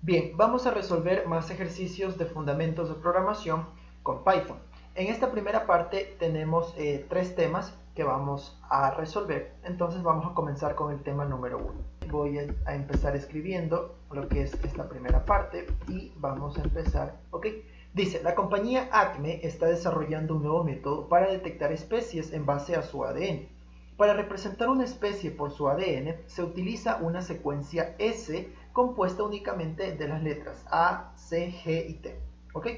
Bien, vamos a resolver más ejercicios de fundamentos de programación con Python. En esta primera parte tenemos tres temas que vamos a resolver. Entonces vamos a comenzar con el tema número 1. Voy a empezar escribiendo lo que es esta primera parte y vamos a empezar. Ok, dice, la compañía Acme está desarrollando un nuevo método para detectar especies en base a su ADN. Para representar una especie por su ADN se utiliza una secuencia S compuesta únicamente de las letras A, C, G y T. ¿Ok?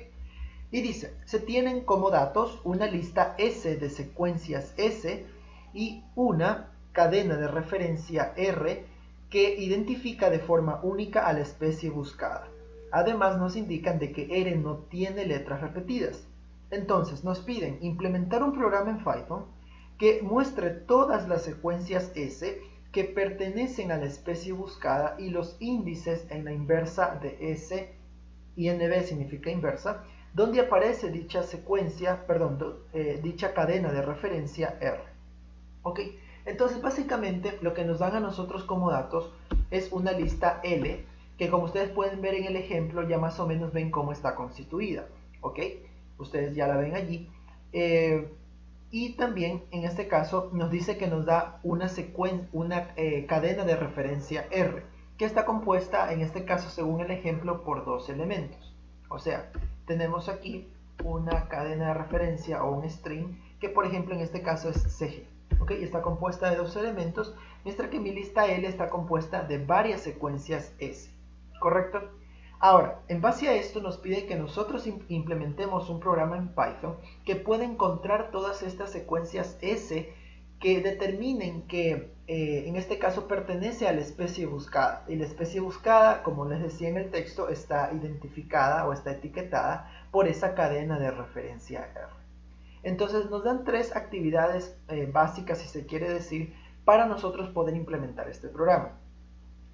Y dice, se tienen como datos una lista S de secuencias S y una cadena de referencia R que identifica de forma única a la especie buscada. Además nos indican de que R no tiene letras repetidas. Entonces nos piden implementar un programa en Python que muestre todas las secuencias S que pertenecen a la especie buscada y los índices en la inversa de S, INV significa inversa, donde aparece dicha secuencia, dicha cadena de referencia R. ¿Ok? Entonces básicamente lo que nos dan a nosotros como datos es una lista L, que como ustedes pueden ver en el ejemplo ya más o menos ven cómo está constituida. ¿Ok? Ustedes ya la ven allí. Y también en este caso nos dice que nos da una cadena de referencia R, que está compuesta en este caso según el ejemplo por dos elementos. O sea, tenemos aquí una cadena de referencia o un string que por ejemplo en este caso es CG. ¿Okay? Está compuesta de dos elementos, mientras que mi lista L está compuesta de varias secuencias S. ¿Correcto? Ahora, en base a esto nos pide que nosotros implementemos un programa en Python que pueda encontrar todas estas secuencias S que determinen que en este caso pertenece a la especie buscada. Y la especie buscada, como les decía en el texto, está identificada o está etiquetada por esa cadena de referencia R. Entonces nos dan tres actividades básicas, si se quiere decir, para nosotros poder implementar este programa.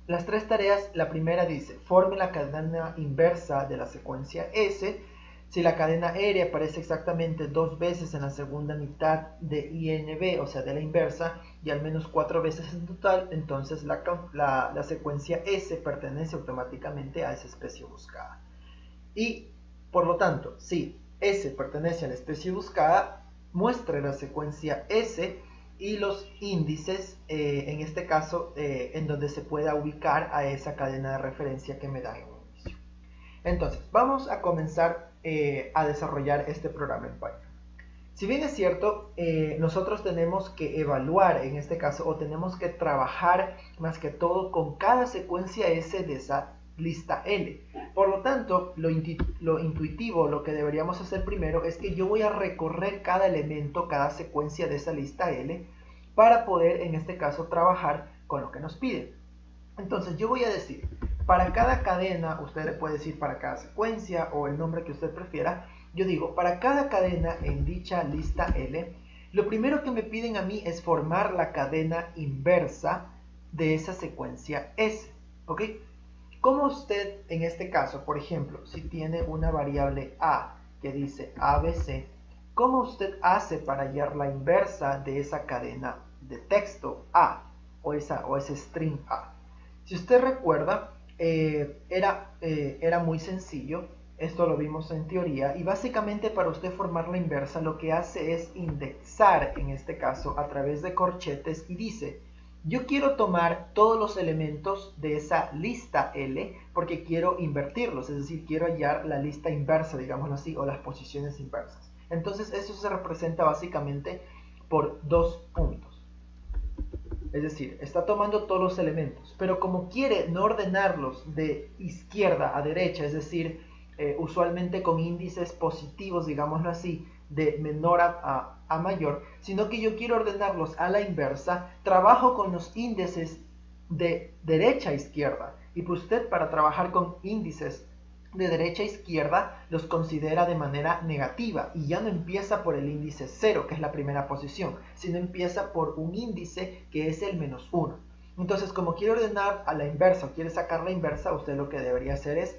Las tres tareas, la primera dice, forme la cadena inversa de la secuencia S. Si la cadena R aparece exactamente dos veces en la segunda mitad de INV, o sea, de la inversa, y al menos 4 veces en total, entonces la secuencia S pertenece automáticamente a esa especie buscada. Y, por lo tanto, si S pertenece a la especie buscada, muestre la secuencia S y los índices, en este caso, en donde se pueda ubicar a esa cadena de referencia que me da en un inicio. Entonces, vamos a comenzar a desarrollar este programa en Python. Si bien es cierto, nosotros tenemos que evaluar, en este caso, o tenemos que trabajar más que todo con cada secuencia S de esa lista L. Por lo tanto, lo intuitivo, lo que deberíamos hacer primero es que yo voy a recorrer cada elemento, cada secuencia de esa lista L para poder, en este caso, trabajar con lo que nos piden. Entonces, yo voy a decir, para cada cadena, usted le puede decir para cada secuencia o el nombre que usted prefiera, yo digo, para cada cadena en dicha lista L, lo primero que me piden a mí es formar la cadena inversa de esa secuencia S. ¿Ok? Como usted, en este caso, por ejemplo, si tiene una variable A que dice ABC, ¿cómo usted hace para hallar la inversa de esa cadena de texto A o ese string A? Si usted recuerda, era muy sencillo. Esto lo vimos en teoría y básicamente para usted formar la inversa lo que hace es indexar, en este caso, a través de corchetes y dice, yo quiero tomar todos los elementos de esa lista L porque quiero invertirlos, es decir, quiero hallar la lista inversa, digámoslo así, o las posiciones inversas. Entonces eso se representa básicamente por dos puntos. Es decir, está tomando todos los elementos, pero como quiere no ordenarlos de izquierda a derecha, es decir, usualmente con índices positivos, digámoslo así, de menor a mayor, sino que yo quiero ordenarlos a la inversa, trabajo con los índices de derecha a izquierda. Y pues usted para trabajar con índices de derecha a izquierda los considera de manera negativa y ya no empieza por el índice 0, que es la primera posición, sino empieza por un índice que es el -1. Entonces, como quiere ordenar a la inversa o quiere sacar la inversa, usted lo que debería hacer es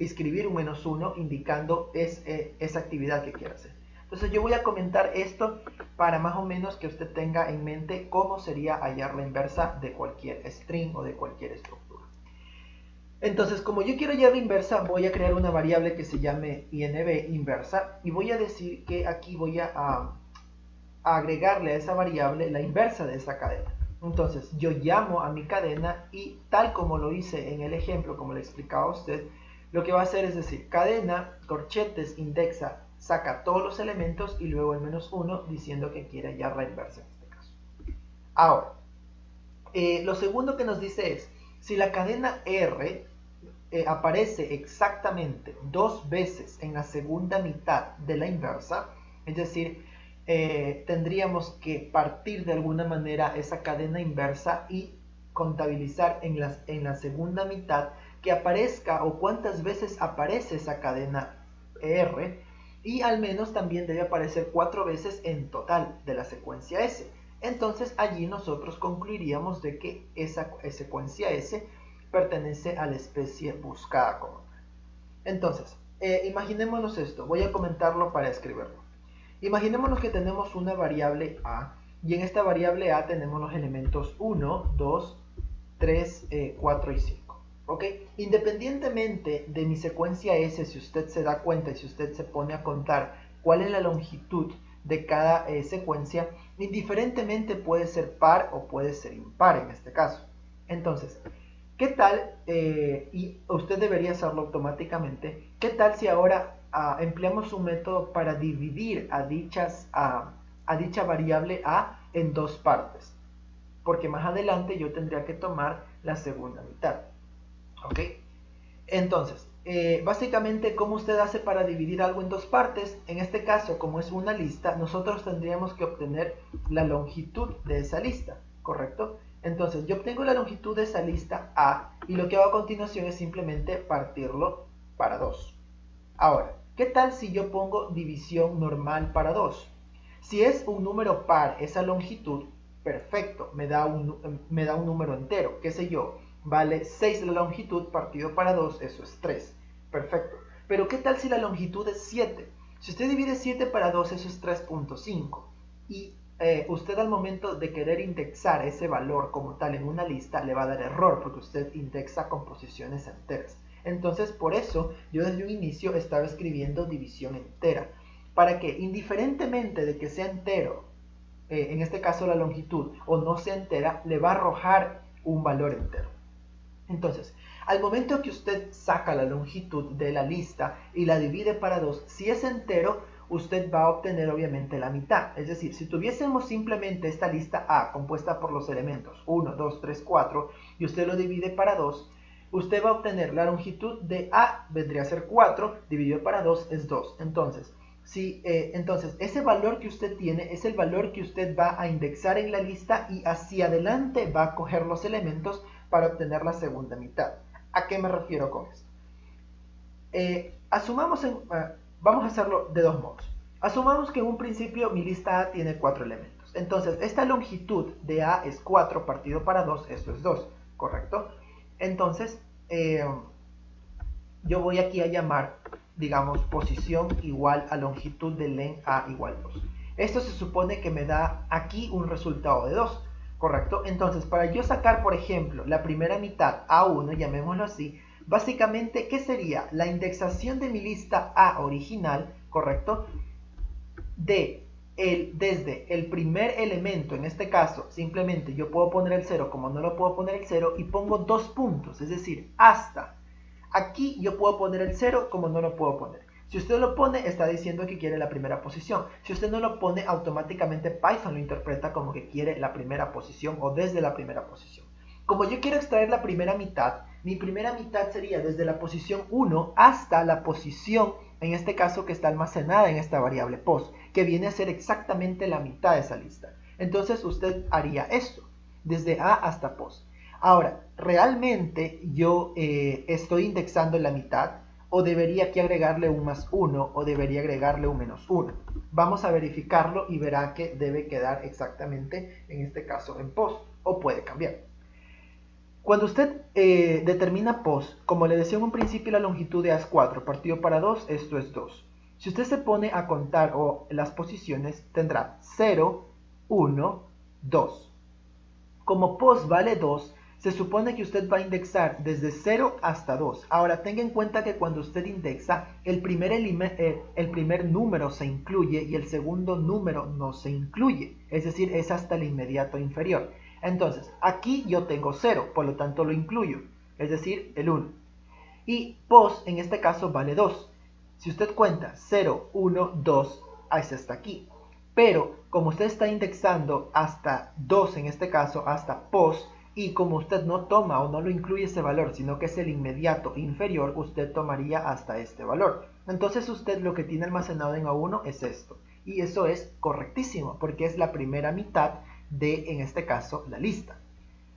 escribir un -1 indicando esa actividad que quiere hacer. Entonces yo voy a comentar esto para más o menos que usted tenga en mente cómo sería hallar la inversa de cualquier string o de cualquier estructura. Entonces, como yo quiero llave inversa, voy a crear una variable que se llame INV inversa y voy a decir que aquí voy a agregarle a esa variable la inversa de esa cadena. Entonces, yo llamo a mi cadena y tal como lo hice en el ejemplo, como le explicaba a usted, lo que va a hacer es decir, cadena, corchetes, indexa, saca todos los elementos y luego el -1 diciendo que quiere hallar la inversa en este caso. Ahora, lo segundo que nos dice es, si la cadena R aparece exactamente 2 veces en la segunda mitad de la inversa, es decir, tendríamos que partir de alguna manera esa cadena inversa y contabilizar en la segunda mitad que aparezca o cuántas veces aparece esa cadena R, y al menos también debe aparecer 4 veces en total de la secuencia S. Entonces allí nosotros concluiríamos de que esa secuencia S pertenece a la especie buscada como tal. Entonces, imaginémonos esto, voy a comentarlo para escribirlo. Imaginémonos que tenemos una variable A y en esta variable A tenemos los elementos 1, 2, 3, 4 y 5. ¿Ok? Independientemente de mi secuencia S, si usted se da cuenta y si usted se pone a contar cuál es la longitud de cada secuencia, indiferentemente puede ser par o puede ser impar en este caso. Entonces, ¿qué tal? Y usted debería hacerlo automáticamente. ¿Qué tal si ahora empleamos un método para dividir a dicha variable A en dos partes? Porque más adelante yo tendría que tomar la segunda mitad. ¿Ok? Entonces, básicamente, ¿cómo usted hace para dividir algo en dos partes? En este caso, como es una lista, nosotros tendríamos que obtener la longitud de esa lista, ¿correcto? Entonces, yo obtengo la longitud de esa lista A y lo que hago a continuación es simplemente partirlo para 2. Ahora, ¿qué tal si yo pongo división normal para 2? Si es un número par esa longitud, perfecto, me da un número entero, qué sé yo, vale 6 la longitud partido para 2, eso es 3. Perfecto. Pero ¿qué tal si la longitud es 7? Si usted divide 7 para 2, eso es 3.5. Y usted al momento de querer indexar ese valor como tal en una lista, le va a dar error porque usted indexa con posiciones enteras. Entonces, por eso yo desde un inicio estaba escribiendo división entera. Para que, indiferentemente de que sea entero, en este caso la longitud, o no sea entera, le va a arrojar un valor entero. Entonces, al momento que usted saca la longitud de la lista y la divide para 2, si es entero, usted va a obtener obviamente la mitad. Es decir, si tuviésemos simplemente esta lista A compuesta por los elementos 1, 2, 3, 4 y usted lo divide para 2, usted va a obtener la longitud de A, vendría a ser 4, dividido para 2 es 2. Entonces, entonces, ese valor que usted tiene es el valor que usted va a indexar en la lista y hacia adelante va a coger los elementos para obtener la segunda mitad. ¿A qué me refiero con esto? Vamos a hacerlo de dos modos. Asumamos que en un principio mi lista A tiene 4 elementos. Entonces, esta longitud de A es 4 partido para 2, esto es 2, ¿correcto? Entonces, yo voy aquí a llamar, digamos, posición igual a longitud de len A igual 2. Esto se supone que me da aquí un resultado de 2, ¿correcto? Entonces, para yo sacar, por ejemplo, la primera mitad A1, llamémoslo así, básicamente, ¿qué sería? La indexación de mi lista A original, ¿correcto? Desde el primer elemento, en este caso, simplemente yo puedo poner el 0 como no lo puedo poner el 0 y pongo 2 puntos, es decir, hasta. Aquí yo puedo poner el 0 como no lo puedo poner. Si usted lo pone, está diciendo que quiere la primera posición. Si usted no lo pone, automáticamente Python lo interpreta como que quiere la primera posición o desde la primera posición. Como yo quiero extraer la primera mitad, mi primera mitad sería desde la posición 1 hasta la posición, en este caso, que está almacenada en esta variable post, que viene a ser exactamente la mitad de esa lista. Entonces usted haría esto, desde A hasta post. Ahora, ¿realmente yo estoy indexando la mitad? ¿O debería aquí agregarle un +1 o debería agregarle un -1? Vamos a verificarlo y verá que debe quedar exactamente, en este caso, en post, o puede cambiar. Cuando usted determina post, como le decía en un principio, la longitud de A es 4, partido para 2, esto es 2. Si usted se pone a contar las posiciones, tendrá 0, 1, 2. Como post vale 2, Se supone que usted va a indexar desde 0 hasta 2. Ahora, tenga en cuenta que cuando usted indexa, el primer número se incluye y el segundo número no se incluye. Es decir, es hasta el inmediato inferior. Entonces, aquí yo tengo 0, por lo tanto lo incluyo. Es decir, el 1. Y pos, en este caso, vale 2. Si usted cuenta 0, 1, 2, es hasta aquí. Pero, como usted está indexando hasta 2, en este caso, hasta pos, y como usted no toma o no lo incluye ese valor, sino que es el inmediato inferior, usted tomaría hasta este valor. Entonces usted lo que tiene almacenado en A1 es esto. Y eso es correctísimo, porque es la primera mitad de, en este caso, la lista.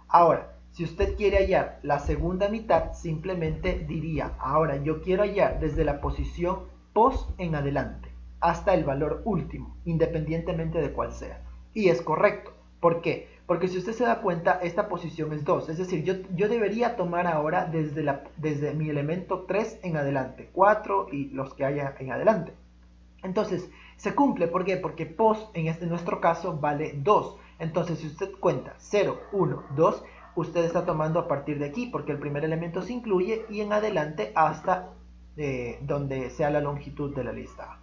Ahora, si usted quiere hallar la segunda mitad, simplemente diría, ahora yo quiero hallar desde la posición pos en adelante, hasta el valor último, independientemente de cuál sea. Y es correcto. ¿Por qué? Porque si usted se da cuenta, esta posición es 2. Es decir, yo debería tomar ahora desde mi elemento 3 en adelante, 4 y los que haya en adelante. Entonces, se cumple. ¿Por qué? Porque pos, en nuestro caso, vale 2. Entonces, si usted cuenta 0, 1, 2, usted está tomando a partir de aquí, porque el primer elemento se incluye, y en adelante hasta donde sea la longitud de la lista.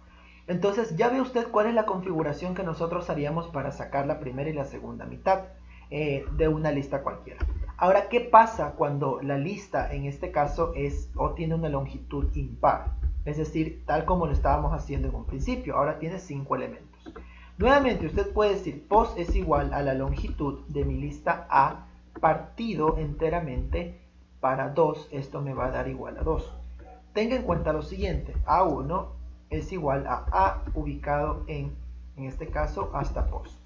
Entonces, ya ve usted cuál es la configuración que nosotros haríamos para sacar la primera y la segunda mitad de una lista cualquiera. Ahora, ¿qué pasa cuando la lista, en este caso, es o tiene una longitud impar? Es decir, tal como lo estábamos haciendo en un principio. Ahora tiene 5 elementos. Nuevamente, usted puede decir pos es igual a la longitud de mi lista A partido enteramente para 2. Esto me va a dar igual a 2. Tenga en cuenta lo siguiente. A1 es igual a A ubicado en este caso, hasta pos.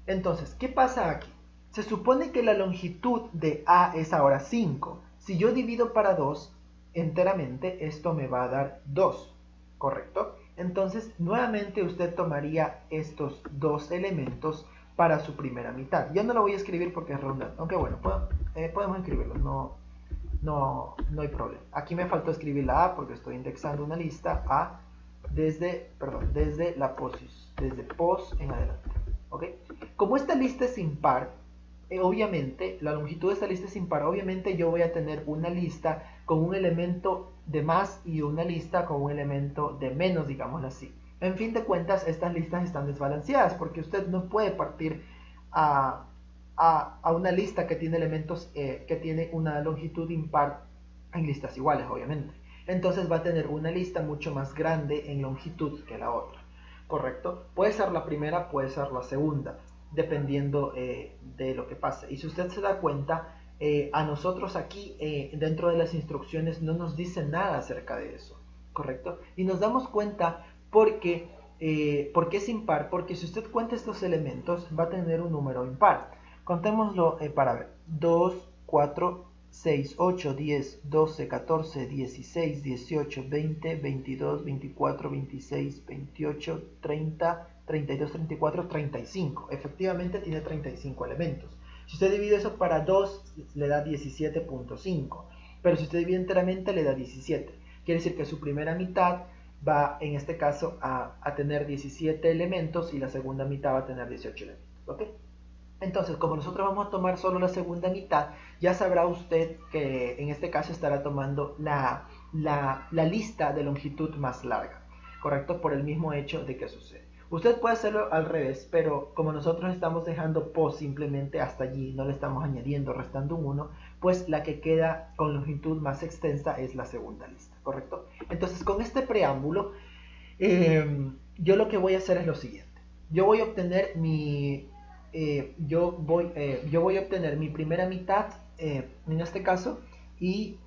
Entonces, ¿qué pasa aquí? Se supone que la longitud de A es ahora 5. Si yo divido para 2 enteramente, esto me va a dar 2, ¿correcto? Entonces, nuevamente usted tomaría estos dos elementos para su primera mitad. Ya no lo voy a escribir porque es redundante, aunque bueno, podemos escribirlo, no hay problema. Aquí me faltó escribir la A porque estoy indexando una lista A desde pos en adelante. ¿Okay? Como esta lista es impar, obviamente, la longitud de esta lista es impar, obviamente yo voy a tener una lista con un elemento de más y una lista con un elemento de menos, digámoslo así. En fin de cuentas, estas listas están desbalanceadas porque usted no puede partir a una lista que tiene elementos que tiene una longitud impar en listas iguales, obviamente. Entonces va a tener una lista mucho más grande en longitud que la otra. ¿Correcto? Puede ser la primera, puede ser la segunda, dependiendo de lo que pase. Y si usted se da cuenta, a nosotros aquí, dentro de las instrucciones, no nos dice nada acerca de eso, ¿correcto? Y nos damos cuenta porque es impar, porque si usted cuenta estos elementos, va a tener un número impar. Contémoslo para ver. 2, 4, 6, 8, 10, 12, 14, 16, 18, 20, 22, 24, 26, 28, 30, 32, 34, 35. Efectivamente tiene 35 elementos. Si usted divide eso para 2, le da 17.5. Pero si usted divide enteramente, le da 17. Quiere decir que su primera mitad va, en este caso, a tener 17 elementos y la segunda mitad va a tener 18 elementos. ¿Ok? Entonces, como nosotros vamos a tomar solo la segunda mitad, ya sabrá usted que en este caso estará tomando la lista de longitud más larga, ¿correcto? Por el mismo hecho de que sucede. Usted puede hacerlo al revés, pero como nosotros estamos dejando pos simplemente hasta allí, no le estamos añadiendo, restando un 1, pues la que queda con longitud más extensa es la segunda lista, ¿correcto? Entonces, con este preámbulo, yo lo que voy a hacer es lo siguiente. Yo voy a obtener yo voy a obtener mi primera mitad en este caso y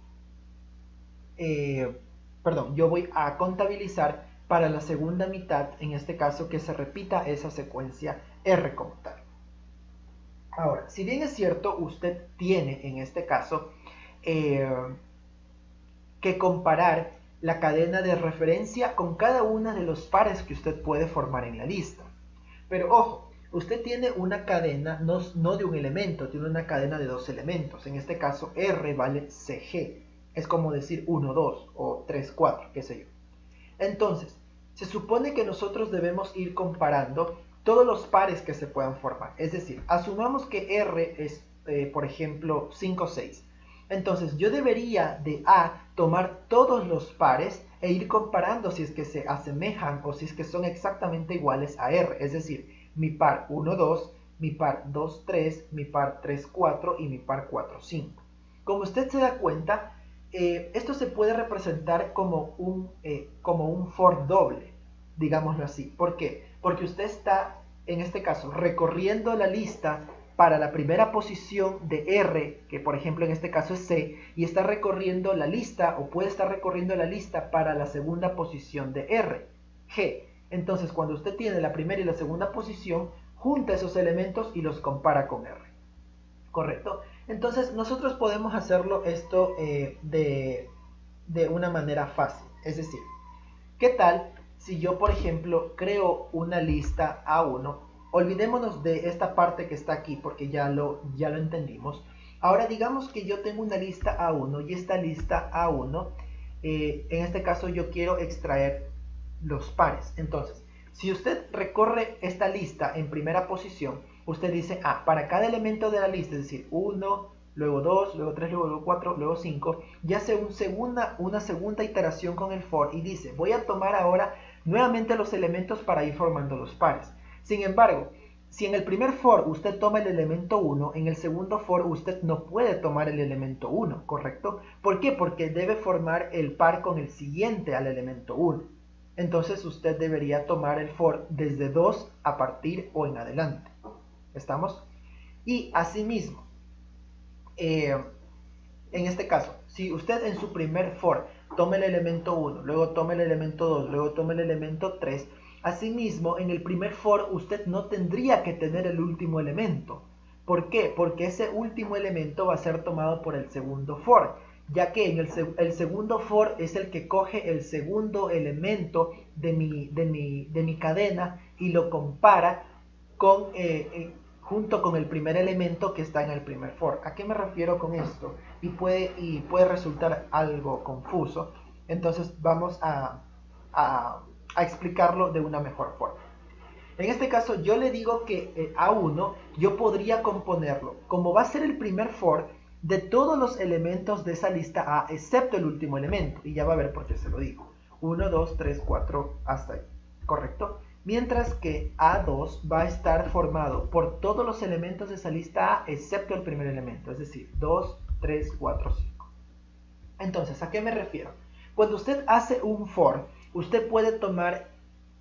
yo voy a contabilizar para la segunda mitad, en este caso, que se repita esa secuencia R como tal. Ahora, si bien es cierto, usted tiene en este caso que comparar la cadena de referencia con cada una de los pares que usted puede formar en la lista. Pero ojo, usted tiene una cadena no de un elemento, tiene una cadena de dos elementos. En este caso, R vale CG. Es como decir 1, 2 o 3, 4, qué sé yo. Entonces, se supone que nosotros debemos ir comparando todos los pares que se puedan formar. Es decir, asumamos que R es, por ejemplo, 5, 6. Entonces yo debería de A tomar todos los pares e ir comparando si es que se asemejan o si es que son exactamente iguales a R. Es decir, mi par 1, 2, mi par 2, 3, mi par 3, 4 y mi par 4, 5. Como usted se da cuenta, esto se puede representar como un for doble, digámoslo así. ¿Por qué? Porque usted está, en este caso, recorriendo la lista para la primera posición de R, que por ejemplo en este caso es C, y está recorriendo la lista, o puede estar recorriendo la lista para la segunda posición de R, G. Entonces, cuando usted tiene la primera y la segunda posición, junta esos elementos y los compara con R. ¿Correcto? Entonces, nosotros podemos hacerlo esto de una manera fácil. Es decir, ¿qué tal si yo, por ejemplo, creo una lista A1? Olvidémonos de esta parte que está aquí porque ya lo entendimos. Ahora digamos que yo tengo una lista A1 y esta lista A1, en este caso yo quiero extraer los pares. Entonces, si usted recorre esta lista en primera posición, usted dice, para cada elemento de la lista, es decir, 1, luego 2, luego 3, luego 4, luego 5, ya hace una segunda iteración con el for y dice, voy a tomar ahora nuevamente los elementos para ir formando los pares. Sin embargo, si en el primer for usted toma el elemento 1, en el segundo for usted no puede tomar el elemento 1, ¿correcto? ¿Por qué? Porque debe formar el par con el siguiente al elemento 1. Entonces usted debería tomar el for desde 2 a partir o en adelante. ¿Estamos? Y asimismo, en este caso, si usted en su primer for toma el elemento 1, luego toma el elemento 2, luego toma el elemento 3, asimismo en el primer for usted no tendría que tener el último elemento. ¿Por qué? Porque ese último elemento va a ser tomado por el segundo for, ya que en el segundo for es el que coge el segundo elemento de mi cadena y lo compara con, junto con el primer elemento que está en el primer for. ¿A qué me refiero con esto? Y puede resultar algo confuso. Entonces vamos a explicarlo de una mejor forma. En este caso yo le digo que A1 yo podría componerlo, como va a ser el primer for, de todos los elementos de esa lista A, excepto el último elemento. Y ya va a ver por qué se lo digo. 1, 2, 3, 4, hasta ahí. ¿Correcto? Mientras que A2 va a estar formado por todos los elementos de esa lista A, excepto el primer elemento. Es decir, 2, 3, 4, 5. Entonces, ¿a qué me refiero? Cuando usted hace un for, usted puede tomar,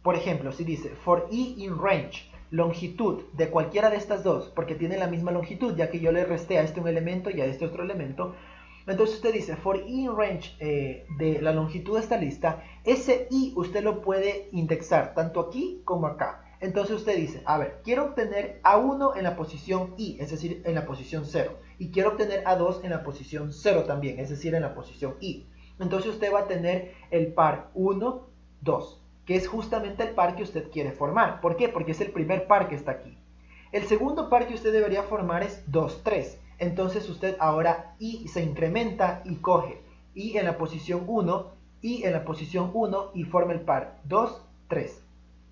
por ejemplo, si dice for i in range, longitud de cualquiera de estas dos, porque tiene la misma longitud, ya que yo le resté a este un elemento y a este otro elemento. Entonces usted dice for i in range de la longitud de esta lista, ese i usted lo puede indexar tanto aquí como acá. Entonces usted dice, a ver, quiero obtener A1 en la posición i, es decir, en la posición 0. Y quiero obtener A2 en la posición 0 también, es decir, en la posición i. Entonces usted va a tener el par 1, 2, que es justamente el par que usted quiere formar. ¿Por qué? Porque es el primer par que está aquí. El segundo par que usted debería formar es 2, 3. Entonces usted ahora i se incrementa y coge i en la posición 1, i en la posición 1 y forma el par 2, 3.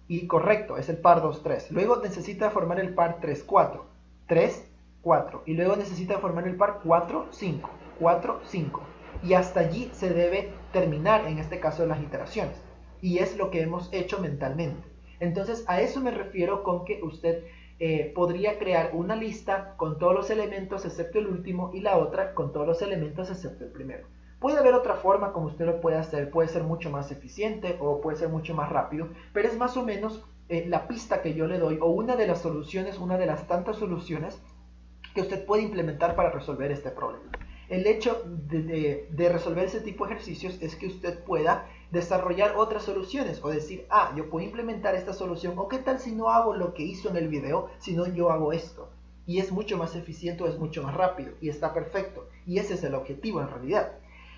Y correcto, es el par 2, 3. Luego necesita formar el par 3, 4. 3, 4. Y luego necesita formar el par 4, 5. 4, 5. Y hasta allí se debe terminar, en este caso, las iteraciones. Y es lo que hemos hecho mentalmente. Entonces, a eso me refiero con que usted podría crear una lista con todos los elementos excepto el último y la otra con todos los elementos excepto el primero. Puede haber otra forma como usted lo puede hacer, puede ser mucho más eficiente o puede ser mucho más rápido, pero es más o menos la pista que yo le doy o una de las soluciones, una de las tantas soluciones que usted puede implementar para resolver este problema. El hecho de resolver ese tipo de ejercicios es que usted pueda desarrollar otras soluciones o decir, yo puedo implementar esta solución, o qué tal si no hago lo que hizo en el video, sino yo hago esto. Y es mucho más eficiente o es mucho más rápido y está perfecto. Y ese es el objetivo en realidad.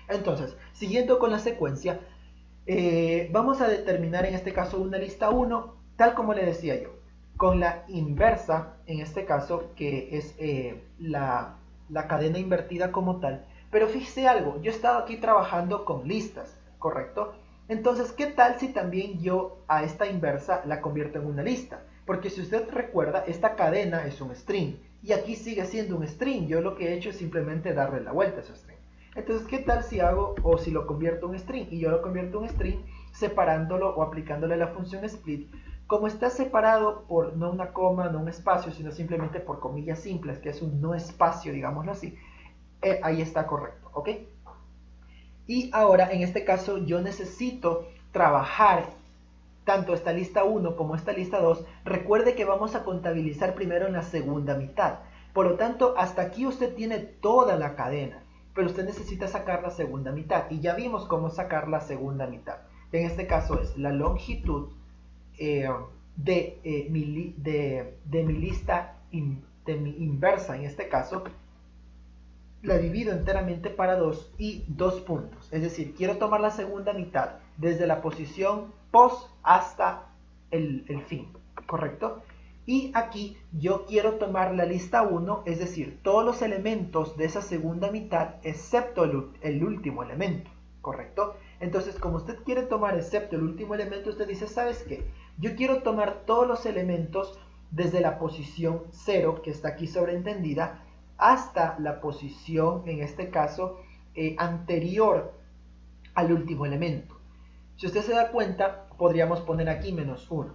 Entonces, siguiendo con la secuencia, vamos a determinar en este caso una lista 1, tal como le decía yo, con la inversa, en este caso, que es la cadena invertida como tal. Pero fíjese algo, yo he estado aquí trabajando con listas, ¿correcto? Entonces, ¿qué tal si también yo a esta inversa la convierto en una lista? Porque si usted recuerda, esta cadena es un string y aquí sigue siendo un string. Yo lo que he hecho es simplemente darle la vuelta a ese string. Entonces, ¿qué tal si hago o si lo convierto en un string? Y yo lo convierto en un string separándolo o aplicándole la función split. Como está separado por no una coma, no un espacio, sino simplemente por comillas simples, que es un no espacio, digámoslo así, ahí está correcto, ¿ok? Y ahora, en este caso, yo necesito trabajar tanto esta lista 1 como esta lista 2. Recuerde que vamos a contabilizar primero en la segunda mitad. Por lo tanto, hasta aquí usted tiene toda la cadena, pero usted necesita sacar la segunda mitad. Y ya vimos cómo sacar la segunda mitad. En este caso es la longitud de mi lista inversa, en este caso, la divido enteramente para 2 y 2 puntos. Es decir, quiero tomar la segunda mitad desde la posición post hasta el fin, ¿correcto? Y aquí yo quiero tomar la lista 1, es decir, todos los elementos de esa segunda mitad, excepto el último elemento, ¿correcto? Entonces, como usted quiere tomar excepto el último elemento, usted dice, ¿sabes qué? Yo quiero tomar todos los elementos desde la posición 0, que está aquí sobreentendida, hasta la posición, en este caso, anterior al último elemento. Si usted se da cuenta, podríamos poner aquí -1.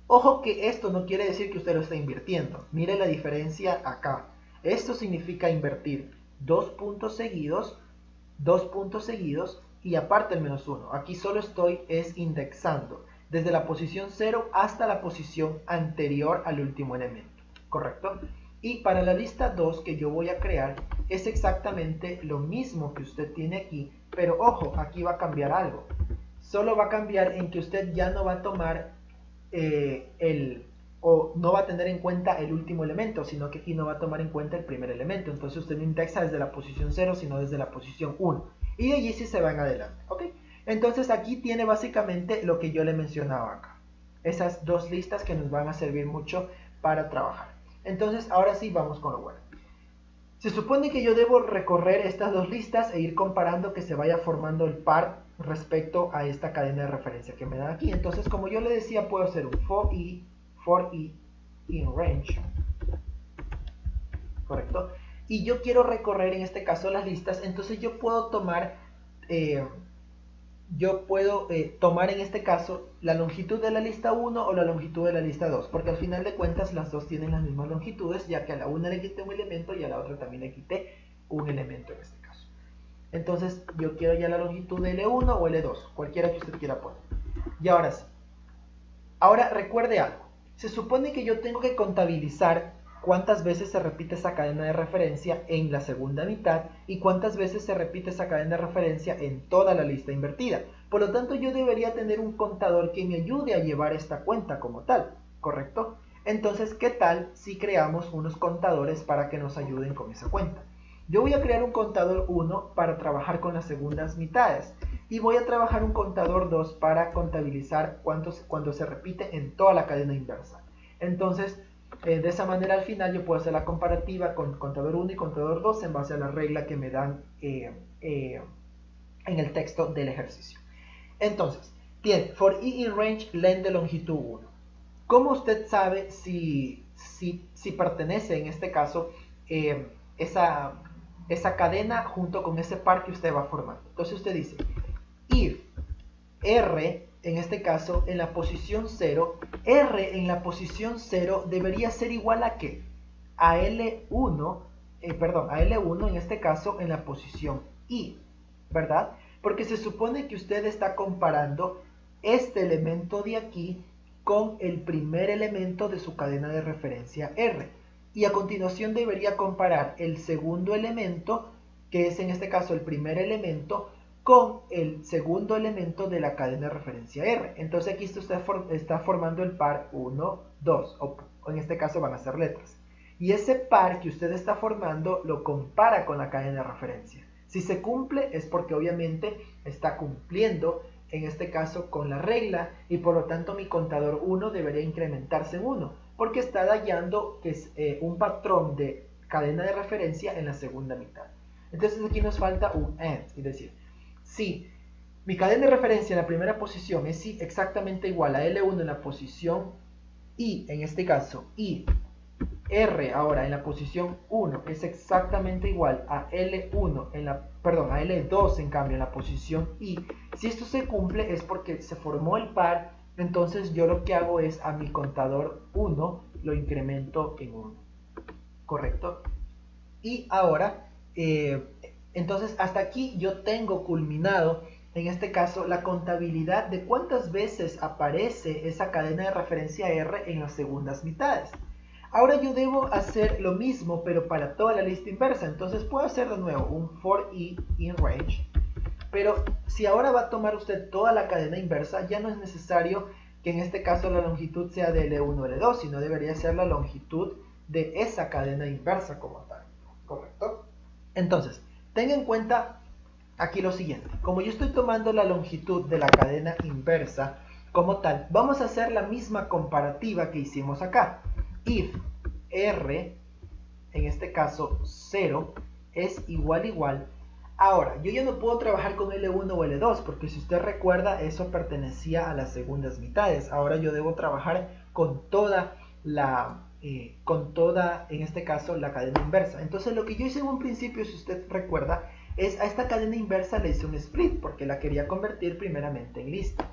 Ojo que esto no quiere decir que usted lo está invirtiendo. Mire la diferencia acá. Esto significa invertir 2 puntos seguidos y aparte el -1. Aquí solo estoy indexando desde la posición 0 hasta la posición anterior al último elemento, ¿correcto? Y para la lista 2 que yo voy a crear es exactamente lo mismo que usted tiene aquí, pero ojo, aquí va a cambiar algo. Solo va a cambiar en que usted ya no va a tomar no va a tener en cuenta el último elemento, sino que aquí no va a tomar en cuenta el primer elemento. Entonces usted no indexa desde la posición 0, sino desde la posición 1. Y de allí sí se van adelante, ¿ok? Entonces aquí tiene básicamente lo que yo le mencionaba acá. Esas dos listas que nos van a servir mucho para trabajar. Entonces ahora sí vamos con lo bueno. Se supone que yo debo recorrer estas dos listas e ir comparando que se vaya formando el par respecto a esta cadena de referencia que me dan aquí. Entonces, como yo le decía, puedo hacer un for i in range, ¿correcto? Y yo quiero recorrer en este caso las listas, entonces yo puedo tomar en este caso la longitud de la lista 1 o la longitud de la lista 2, porque al final de cuentas las dos tienen las mismas longitudes, ya que a la una le quité un elemento y a la otra también le quité un elemento en este caso. Entonces yo quiero ya la longitud de L1 o L2, cualquiera que usted quiera poner. Y ahora sí. Ahora recuerde algo. Se supone que yo tengo que contabilizar cuántas veces se repite esa cadena de referencia en la segunda mitad y cuántas veces se repite esa cadena de referencia en toda la lista invertida. Por lo tanto, yo debería tener un contador que me ayude a llevar esta cuenta como tal, ¿correcto? Entonces, ¿qué tal si creamos unos contadores para que nos ayuden con esa cuenta? Yo voy a crear un contador 1 para trabajar con las segundas mitades y voy a trabajar un contador 2 para contabilizar cuando se repite en toda la cadena inversa. Entonces, de esa manera al final yo puedo hacer la comparativa con contador 1 y contador 2 en base a la regla que me dan en el texto del ejercicio. Entonces, tiene for i in range len de longitud 1. ¿Cómo usted sabe si pertenece en este caso esa cadena junto con ese par que usted va formando? Entonces usted dice if r en este caso en la posición 0, r en la posición 0 debería ser igual a ¿qué? A L1 en este caso en la posición i, ¿verdad? Porque se supone que usted está comparando este elemento de aquí con el primer elemento de su cadena de referencia R. Y a continuación debería comparar el segundo elemento, que es en este caso el primer elemento, con el segundo elemento de la cadena de referencia R. Entonces aquí usted está formando el par 1, 2, o en este caso van a ser letras. Y ese par que usted está formando lo compara con la cadena de referencia. Si se cumple es porque obviamente está cumpliendo en este caso con la regla y por lo tanto mi contador 1 debería incrementarse en 1 porque está hallando que es un patrón de cadena de referencia en la segunda mitad. Entonces aquí nos falta un AND, es decir, si mi cadena de referencia en la primera posición es exactamente igual a L1 en la posición y en este caso y R ahora en la posición 1 es exactamente igual a L1 a L2 en cambio en la posición I, si esto se cumple es porque se formó el par, entonces yo lo que hago es a mi contador 1 lo incremento en 1, ¿correcto? Y ahora, entonces hasta aquí yo tengo culminado, en este caso, la contabilidad de cuántas veces aparece esa cadena de referencia R en las segundas mitades. Ahora yo debo hacer lo mismo, pero para toda la lista inversa. Entonces puedo hacer de nuevo un for i in range. Pero si ahora va a tomar usted toda la cadena inversa, ya no es necesario que en este caso la longitud sea de L1 o L2, sino debería ser la longitud de esa cadena inversa como tal. ¿Correcto? Entonces, tenga en cuenta aquí lo siguiente. Como yo estoy tomando la longitud de la cadena inversa como tal, vamos a hacer la misma comparativa que hicimos acá. If R, en este caso 0, es igual. Ahora, yo ya no puedo trabajar con L1 o L2, porque si usted recuerda, eso pertenecía a las segundas mitades. Ahora yo debo trabajar con toda, en este caso, la cadena inversa. Entonces, lo que yo hice en un principio, si usted recuerda, es a esta cadena inversa le hice un split, porque la quería convertir primeramente en lista.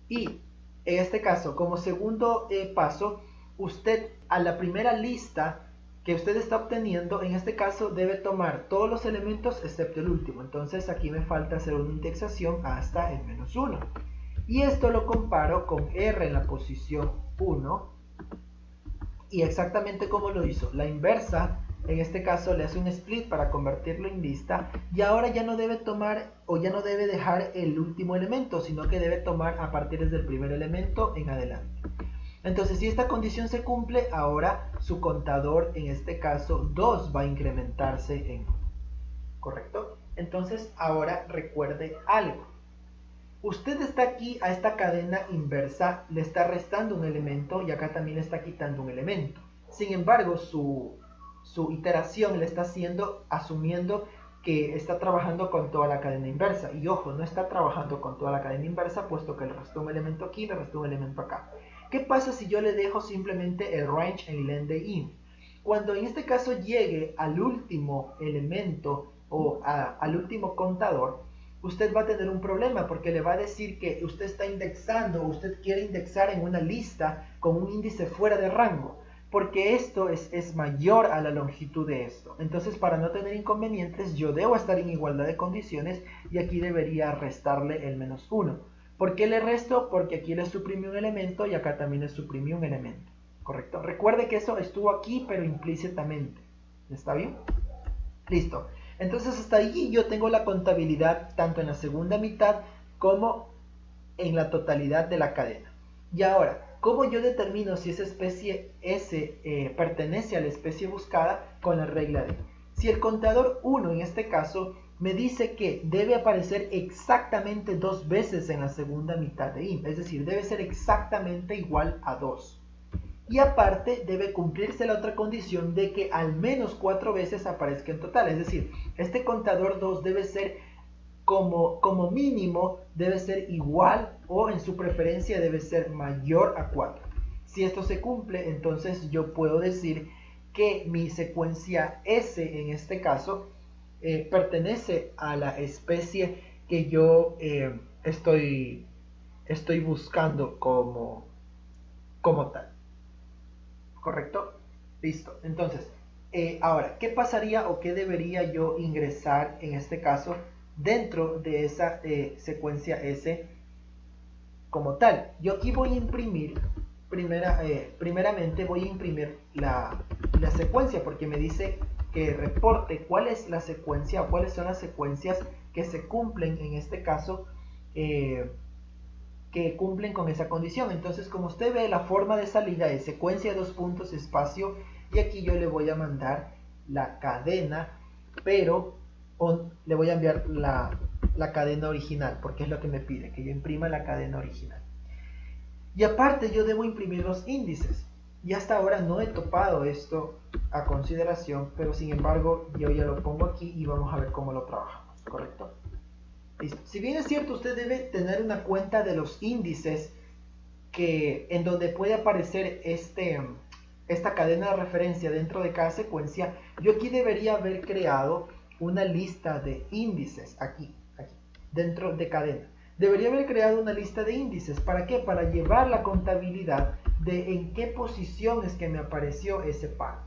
Y, en este caso, como segundo paso, usted a la primera lista que usted está obteniendo, en este caso debe tomar todos los elementos excepto el último. Entonces aquí me falta hacer una indexación hasta el -1. Y esto lo comparo con R en la posición 1. Y exactamente como lo hizo. La inversa, en este caso le hace un split para convertirlo en lista. Y ahora ya no debe tomar o ya no debe dejar el último elemento, sino que debe tomar a partir del primer elemento en adelante. Entonces, si esta condición se cumple, ahora su contador, en este caso 2, va a incrementarse en 1. ¿Correcto? Entonces, ahora recuerde algo. Usted está aquí a esta cadena inversa, le está restando un elemento y acá también le está quitando un elemento. Sin embargo, su iteración le está haciendo, asumiendo que está trabajando con toda la cadena inversa. Y ojo, no está trabajando con toda la cadena inversa, puesto que le restó un elemento aquí, le restó un elemento acá. ¿Qué pasa si yo le dejo simplemente el range en len de in? Cuando en este caso llegue al último elemento o al último contador, usted va a tener un problema porque le va a decir que usted está indexando o usted quiere indexar en una lista con un índice fuera de rango, porque esto es mayor a la longitud de esto. Entonces, para no tener inconvenientes, yo debo estar en igualdad de condiciones y aquí debería restarle el -1. ¿Por qué le resto? Porque aquí le suprimí un elemento y acá también le suprimí un elemento. ¿Correcto? Recuerde que eso estuvo aquí, pero implícitamente. ¿Está bien? Listo. Entonces, hasta ahí yo tengo la contabilidad tanto en la segunda mitad como en la totalidad de la cadena. Y ahora, ¿cómo yo determino si esa especie S pertenece a la especie buscada? Con la regla de. Si el contador 1, en este caso, me dice que debe aparecer exactamente 2 veces en la segunda mitad de int, es decir, debe ser exactamente igual a 2. Y aparte debe cumplirse la otra condición de que al menos 4 veces aparezca en total, es decir, este contador 2 debe ser como mínimo, debe ser igual o en su preferencia debe ser mayor a 4. Si esto se cumple, entonces yo puedo decir que mi secuencia S en este caso pertenece a la especie que yo estoy buscando como tal. ¿Correcto? Listo. Entonces, ahora, ¿qué pasaría o qué debería yo ingresar en este caso dentro de esa secuencia S como tal? Yo aquí voy a imprimir, primeramente voy a imprimir la secuencia porque me dice que reporte cuál es la secuencia o cuáles son las secuencias que se cumplen en este caso, que cumplen con esa condición. Entonces, como usted ve, la forma de salida es secuencia 2 puntos espacio y aquí yo le voy a mandar la cadena, pero le voy a enviar la cadena original porque es lo que me pide, que yo imprima la cadena original. Y aparte yo debo imprimir los índices. Y hasta ahora no he topado esto a consideración, pero sin embargo yo ya lo pongo aquí y vamos a ver cómo lo trabajamos, ¿correcto? Listo. Si bien es cierto, usted debe tener una cuenta de los índices en donde puede aparecer esta cadena de referencia dentro de cada secuencia, yo aquí debería haber creado una lista de índices aquí, dentro de cadena. Debería haber creado una lista de índices. ¿Para qué? Para llevar la contabilidad de en qué posición es que me apareció ese par.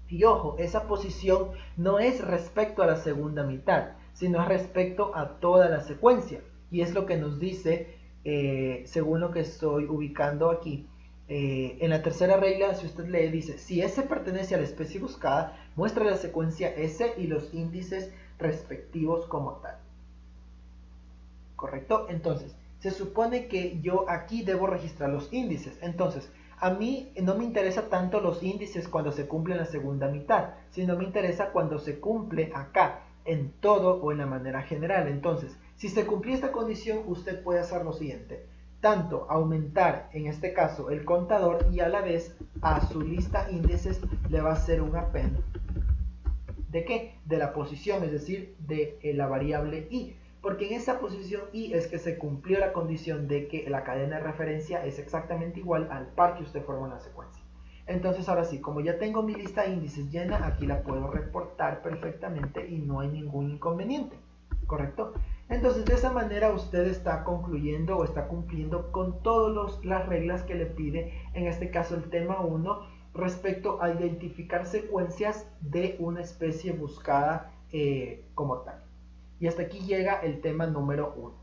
Y ojo, esa posición no es respecto a la segunda mitad, sino es respecto a toda la secuencia. Y es lo que nos dice, según lo que estoy ubicando aquí, en la tercera regla, si usted lee, dice, si S pertenece a la especie buscada, muestra la secuencia S y los índices respectivos como tal. ¿Correcto? Entonces, se supone que yo aquí debo registrar los índices. Entonces, a mí no me interesa tanto los índices cuando se cumple la segunda mitad, sino me interesa cuando se cumple acá, en todo o en la manera general. Entonces, si se cumplió esta condición, usted puede hacer lo siguiente. Tanto aumentar, en este caso, el contador y a la vez a su lista índices le va a hacer un append. ¿De qué? De la posición, es decir, de la variable i. Porque en esa posición i es que se cumplió la condición de que la cadena de referencia es exactamente igual al par que usted formó en la secuencia. Entonces ahora sí, como ya tengo mi lista de índices llena, aquí la puedo reportar perfectamente y no hay ningún inconveniente, ¿correcto? Entonces de esa manera usted está concluyendo o está cumpliendo con todas las reglas que le pide, en este caso el tema 1, respecto a identificar secuencias de una especie buscada como tal. Y hasta aquí llega el tema número 1.